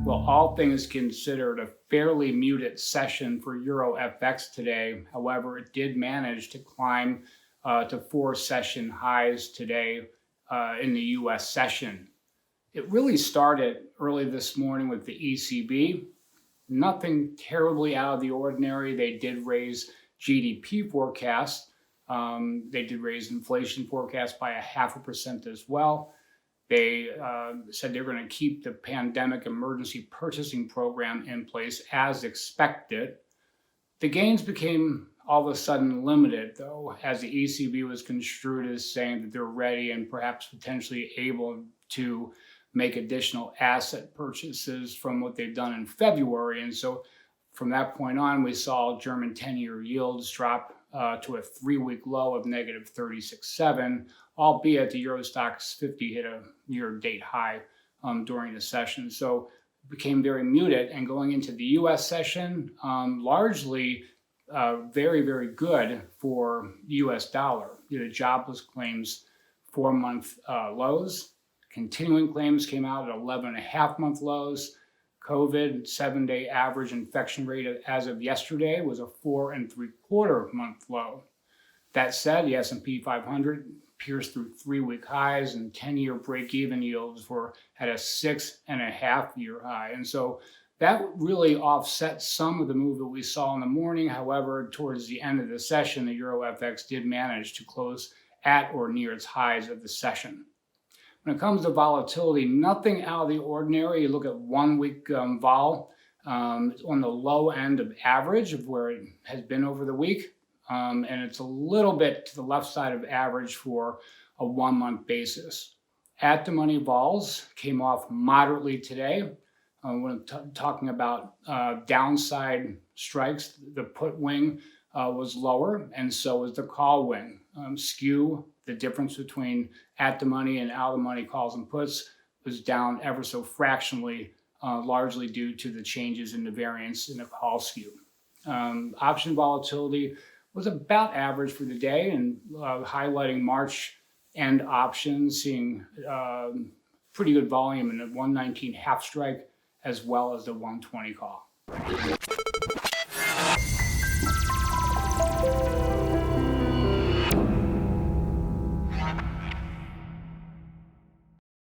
Well, all things considered, a fairly muted session for Euro FX today. However, it did manage to climb to four session highs today in the US session. It really started early this morning with the ECB. Nothing terribly out of the ordinary. They did raise GDP forecast. They did raise inflation forecast by 0.5% as well. They said they're going to keep the pandemic emergency purchasing program in place as expected. The gains became all of a sudden limited, though, as the ECB was construed as saying that they're ready and perhaps potentially able to make additional asset purchases from what they've done in February. And so from that point on, we saw German 10-year yields drop to a 3-week low of negative 36.7, albeit the Euro Stoxx 50 hit a year-to-date high during the session. So it became very muted. And going into the U.S. session, largely very, very good for the U.S. dollar. The jobless claims 4-month lows. Continuing claims came out at 11.5-month lows. COVID 7-day average infection rate as of yesterday was a 4.75-month low. That said, the S&P 500 pierced through 3-week highs, and 10-year break-even yields were at a 6.5-year high. And so that really offset some of the move that we saw in the morning. However, towards the end of the session, the Euro FX did manage to close at or near its highs of the session. When it comes to volatility, nothing out of the ordinary. You look at 1-week vol, it's on the low end of average of where it has been over the week. And it's a little bit to the left side of average for a 1-month basis. At the money vols came off moderately today. When talking about downside strikes, the put wing was lower, and so was the call wing. Skew, the difference between at the money and out of the money calls and puts, was down ever so fractionally, largely due to the changes in the variance in the call skew. Option volatility was about average for the day, and highlighting March end options, seeing pretty good volume in the 119 half strike as well as the 120 call.